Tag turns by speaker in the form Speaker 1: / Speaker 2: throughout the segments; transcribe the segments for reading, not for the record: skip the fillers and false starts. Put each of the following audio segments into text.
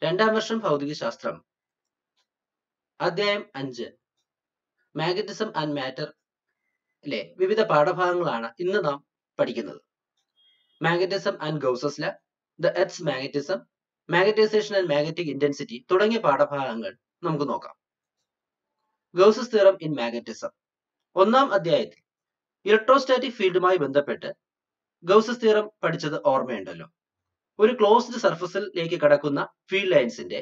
Speaker 1: രണ്ടാം വർഷം ഭൗതികശാസ്ത്രം അധ്യായം 5 മാഗ്നറ്റിസം ആൻഡ് മാറ്ററിലെ വിവിധ പാഠഭാഗങ്ങളാണ് ഇന്ന് നാം പഠിക്കുന്നത്. Magnetism and Gauss's law, the earth magnetism, magnetization and magnetic intensity തുടങ്ങിയ പാഠഭാഗങ്ങൾ നമുക്ക് നോക്കാം. Gauss's theorem in magnetism. ഒന്നാം അധ്യായത്തിൽ ഇലക്ട്രോസ്റ്റാറ്റിക് ഫീൽഡുമായി ബന്ധപ്പെട്ട് ഗൗസസ് തിയറം പഠിച്ചത് ഓർമ്മയുണ്ടല്ലോ. ഒരു ക്ലോസ്ഡ് സർഫസിലേക്ക് കടക്കുന്ന ഫീൽഡ് ലൈൻസിന്റെ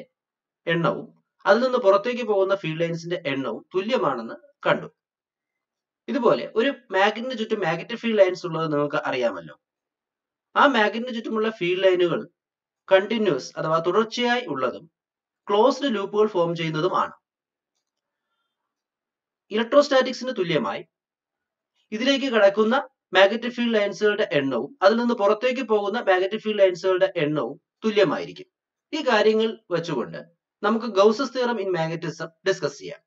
Speaker 1: എണ്ണവും അതിൽ നിന്ന് പുറത്തേക്ക് പോകുന്ന ഫീൽഡ് ലൈൻസിന്റെ എണ്ണവും തുല്യമാണെന്ന് കണ്ടു. ഇതുപോലെ ഒരു മാഗ്നറ്റിന് ചുറ്റും മാഗ്നറ്റിക് ഫീൽഡ് ലൈൻസ് ഉള്ളത് നിങ്ങൾക്ക് അറിയാമല്ലോ. ആ മാഗ്നറ്റിന് ചുറ്റുമുള്ള ഫീൽഡ് ലൈനുകൾ കണ്ടിന്യൂസ് അഥവാ തുടർച്ചയായി ഉള്ളതും ക്ലോസ്ഡ് ലൂപ്പുകൾ ഫോം ചെയ്യുന്നതുമാണ്. ഇലക്ട്രോസ്റ്റാറ്റിക്സിന് തുല്യമായി ഇതിലേക്ക് കടക്കുന്ന മാഗ്നറ്റിക് ഫീൽഡ് ലൈൻസുകളുടെ എണ്ണവും അതിൽ നിന്ന് പുറത്തേക്ക് പോകുന്ന മാഗ്നറ്റിക് ഫീൽഡ് ലൈൻസുകളുടെ എണ്ണവും തുല്യമായിരിക്കും. ഈ കാര്യങ്ങൾ വെച്ചുകൊണ്ട് നമുക്ക് Gauss's theorem in magnetism discuss ചെയ്യാം.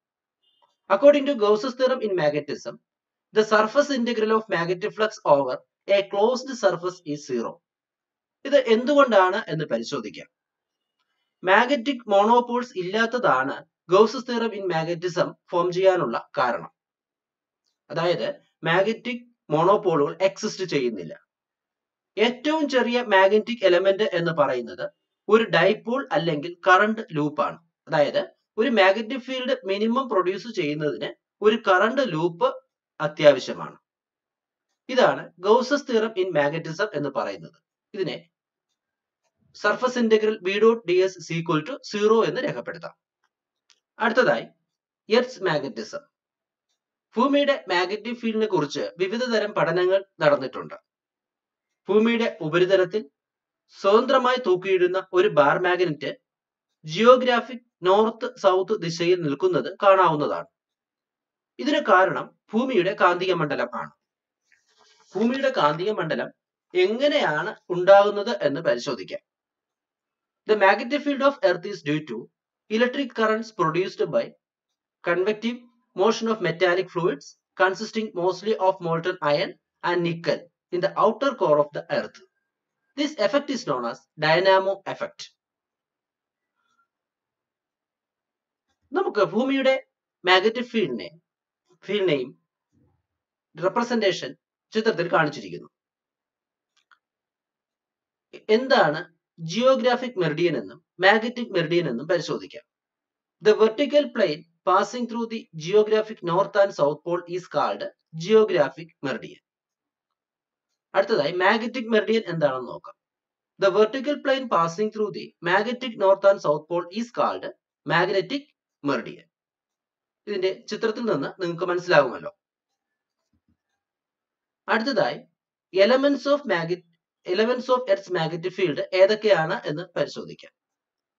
Speaker 1: According to Gauss's theorem in magnetism, the surface integral of magnetic flux over a closed surface is 0. ഇത് എന്തുകൊണ്ടാണ് എന്ന് പരിശോധിക്കാം. മാഗ്നറ്റിക് മോണോപോൾസ് ഇല്ലാത്തതാണ് Gauss's theorem in magnetism form ചെയ്യാനുള്ള കാരണം. അതായത് മാഗ്നറ്റിക് മോണോപോളുകൾ എക്സിസ്റ്റ് ചെയ്യുന്നില്ല. ഏറ്റവും ചെറിയ മാഗ്നറ്റിക് എലമെന്റ് എന്ന് പറയുന്നത് ഒരു ഡൈപോൾ അല്ലെങ്കിൽ കറണ്ട് ലൂപ്പാണ്. അതായത് ഒരു മാഗ്നറ്റിക് ഫീൽഡ് മിനിമം പ്രൊഡ്യൂസ് ചെയ്യുന്നതിന് ഒരു കറണ്ട് ലൂപ്പ് അത്യാവശ്യമാണ്. ഇതാണ് ഗൗസസ് തിയറം ഇൻ മാഗ്നറ്റിസം എന്ന് പറയുന്നത്. ഇതിനെ surface integral B dot D S is equal to 0 എന്ന് രേഖപ്പെടുത്താം. അടുത്തതായി എർത്ത് മാഗ്നറ്റിസം. ഭൂമിയുടെ മാഗ്നറ്റിക് ഫീൽഡിനെ കുറിച്ച് വിവിധ തരം പഠനങ്ങൾ നടന്നിട്ടുണ്ട്. ഭൂമിയുടെ ഉപരിതലത്തിൽ സ്വതന്ത്രമായി തൂക്കിയിടുന്ന ഒരു bar magnet geographic north south ദിശയിൽ നിൽക്കുന്നത് കാണാവുന്നതാണ്. ഇതിന് കാരണം ഭൂമിയുടെ കാന്തിക മണ്ഡലം ആണ്. ഭൂമിയുടെ കാന്തിക മണ്ഡലം എങ്ങനെയാണ് ഉണ്ടാകുന്നത് എന്ന് പരിശോധിക്കാം. The magnetic field of Earth is due to electric currents produced by convective motion of metallic fluids consisting mostly of molten iron and nickel in the outer core of the Earth. This effect is known as dynamo effect. നമുക്ക് ഭൂമിയുടെ magnetic ഫീൽഡിനെയും representation ചിത്രത്തിൽ കാണിച്ചിരിക്കുന്നു. എന്താണ് geographic Meridian എന്നും magnetic Meridian എന്നും പരിശോധിക്കാം. The vertical plane passing through the geographic north and south pole is called geographic meridian. അടുത്തതായി magnetic Meridian എന്താണെന്ന് നോക്കാം. The vertical plane passing through the magnetic north and south pole is called magnetic meridian. ഇതിന്റെ ചിത്രത്തിൽ നിന്ന് നിങ്ങൾക്ക് മനസ്സിലാകുമല്ലോ. അടുത്തതായി elements of earth magnetic field ഏതൊക്കെയാണ് എന്ന് പരിശോധിക്കാം.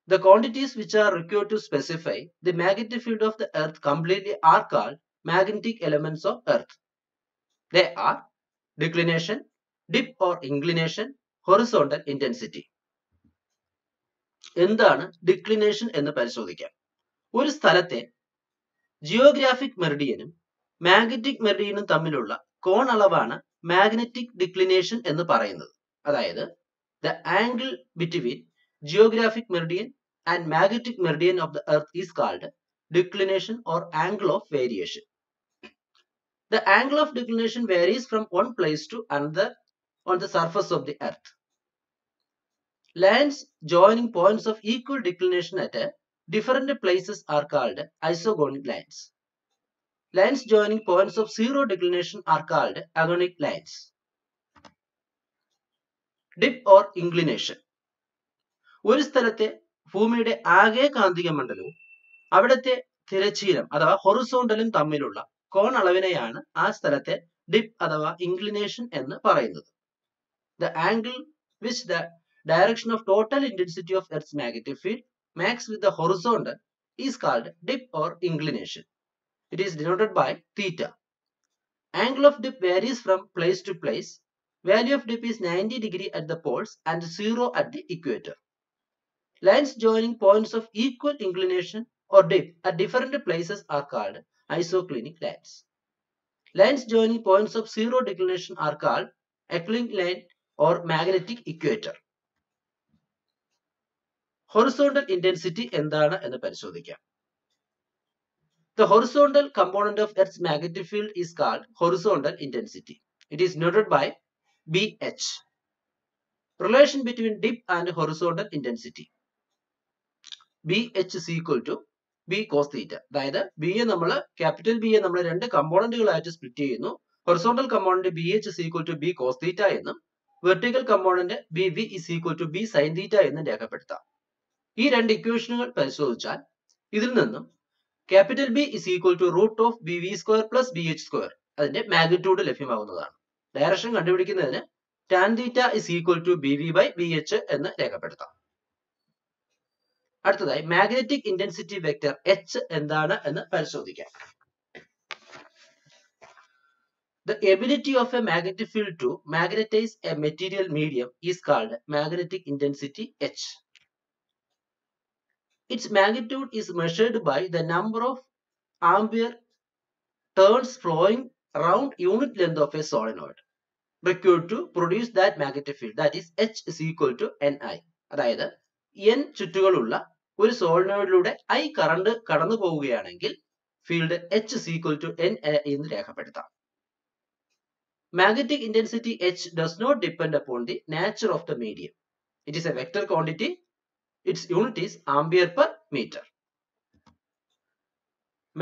Speaker 1: The quantities which are required to specify the magnetic field of the Earth completely are called magnetic elements of Earth. They are declination, dip or inclination, horizontal intensity. എന്താണ് declination എന്ന് പരിശോധിക്കാം. ഒരു സ്ഥലത്തെ geographic മെറിഡിയനും magnetic മെറിഡിയനും തമ്മിലുള്ള കോൺ അളവാണ് magnetic declination എന്ന് പറയുന്നത്. അതായത് the angle between geographic meridian and magnetic meridian of the Earth is called declination or angle of variation. The angle of declination varies from one place to another on the surface of the Earth. Lines joining points of equal declination at different places are called isogonic lines. Lines joining points of zero declination are called agonic lines. Dip or inclination. ഒരു സ്ഥലത്തെ ഭൂമിയുടെ ആകെ കാന്തിക മണ്ഡലവും അവിടത്തെ തിരശ്ചീനം അഥവാ ഹൊറിസോണ്ടലും തമ്മിലുള്ള കോൺ അളവിനെയാണ് ആ സ്ഥലത്തെ ഡിപ്പ് അഥവാ ഇൻക്ലിനേഷൻ എന്ന് പറയുന്നത്. The angle which the direction of total intensity of Earth's magnetic field makes with the horizontal is called dip or inclination. It is denoted by theta. Angle of dip varies from place to place. Value of dip is 90 degree at the poles and 0 at the equator. Lines joining points of equal inclination or dip at different places are called isoclinic lines. Lines joining points of zero declination are called eclinic line or magnetic equator. Horizontal intensity എന്താണ് എന്ന് പരിശോധിക്കാം. The horizontal component of Earth's magnetic field is called horizontal intensity. It is noted by BH. Relation between dip and horizontal intensity. BH is equal to B cos theta. അതായത് B യെ നമ്മൾ capital B യെ നമ്മൾ രണ്ട് കമ്പോണന്റുകളായിട്ട് split ചെയ്യുന്നു. Horizontal component BH is equal to B cos theta എന്നും vertical component BV is equal to B sin theta എന്നും രേഖപ്പെടുത്താം. ഈ രണ്ട് ഇക്വേഷനുകൾ പരിശോധിച്ചാൽ ഇതിൽ നിന്നും capital B is equal to root of BV square plus BH square അതിന്റെ മാഗ്നിറ്റ്യൂഡ് ലഭ്യമാകുന്നതാണ്. ഡയറക്ഷൻ കണ്ടുപിടിക്കുന്നതിന് tan theta is equal to BV by BH എന്ന് രേഖപ്പെടുത്താം. അടുത്തതായി മാഗ്നറ്റിക് ഇന്റൻസിറ്റി വെക്ടർ H എന്താണ് എന്ന് പരിശോധിക്കാം. The ability of a magnetic field to magnetize a material medium is called magnetic intensity H. Its magnitude is measured by the number of ampere turns flowing around unit length of a solenoid required to produce that magnetic field. That is H is equal to Ni. അതായത് N ചുറ്റുകളുള്ള ഒരു സോളിനോയിഡിലൂടെ I current കടന്നു പോവുകയാണെങ്കിൽ field H is equal to N എന്ന് രേഖപ്പെടുത്താം. Magnetic intensity H does not depend upon the nature of the medium. It is a vector quantity. Its unit is ampere per meter.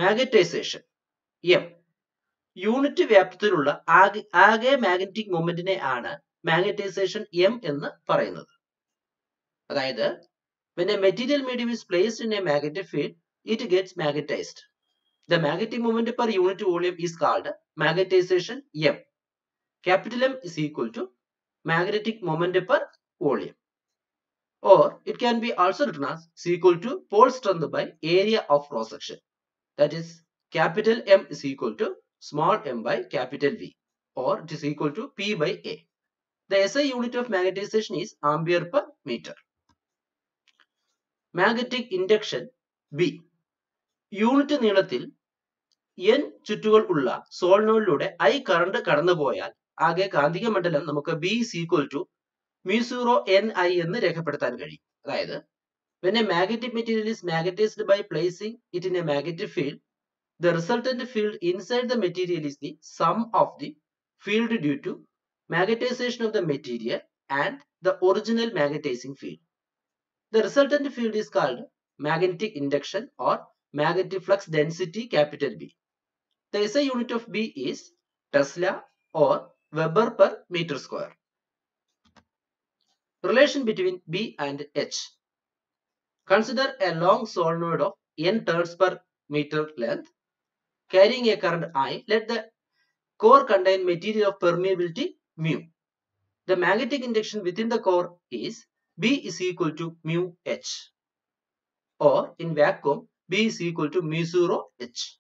Speaker 1: Magnetization M. Unit വ്യാപ്തത്തിലുള്ള ആകെ magnetic മൊമെന്റിനെ ആണ് magnetisation M എന്ന് പറയുന്നത്. അതായത് when a material medium is placed in a magnetic field, it gets magnetized. The magnetic moment per unit volume is called magnetization M. Capital M is equal to magnetic moment per volume. Or it can be also written as is equal to pole strength by area of cross section. That is capital M is equal to small m by capital V, or it is equal to P by A. The SI unit of magnetization is ampere per meter. Magnetic induction B. Unit നീളത്തിൽ N ചുറ്റുകൾ ഉള്ള സോളിനോയിഡിലൂടെ I current കടന്നുപോയാൽ ആകെ കാന്തിക മണ്ഡലം നമുക്ക് B is equal to mu 0 Ni എന്ന് രേഖപ്പെടുത്താൻ കഴിയും. അതായത് when a magnetic material is magnetized by placing it in a magnetic field, the resultant field inside the material is the sum of the field due to magnetization of the material and the original magnetizing field. The resultant field is called magnetic induction or magnetic flux density capital B. The SI unit of B is Tesla or Weber per meter square. Relation between B and H. Consider a long solenoid of N turns per meter length carrying a current I. Let the core contain material of permeability mu. The magnetic induction within the core is B is equal to mu H, or in vacuum B is equal to mu 0 H.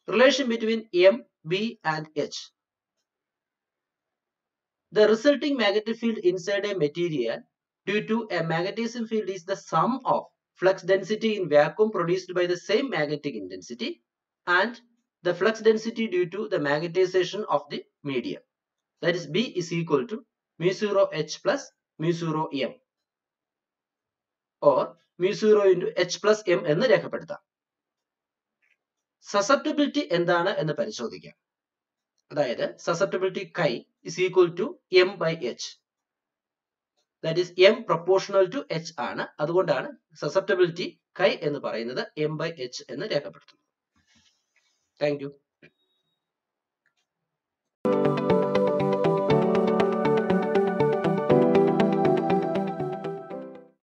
Speaker 1: Relation between M, B and H. The resulting magnetic field inside a material due to a magnetism field is the sum of flux density in vacuum produced by the same magnetic intensity and the flux density due to the magnetization of the medium. That is B is equal to mu 0 H plus mu 0 M, or mu 0 into H plus M എന്ന് രേഖപ്പെടുത്താം. Susceptibility എന്താണ് എന്ന് പരിശോധിക്കാം. അതായത് susceptibility chi is equal to M by H. That is M proportional to H ആണ്. അതുകൊണ്ടാണ് susceptibility chi എന്ന് പറയുന്നത് M by H എന്ന് രേഖപ്പെടുത്തുന്നത്. Thank you.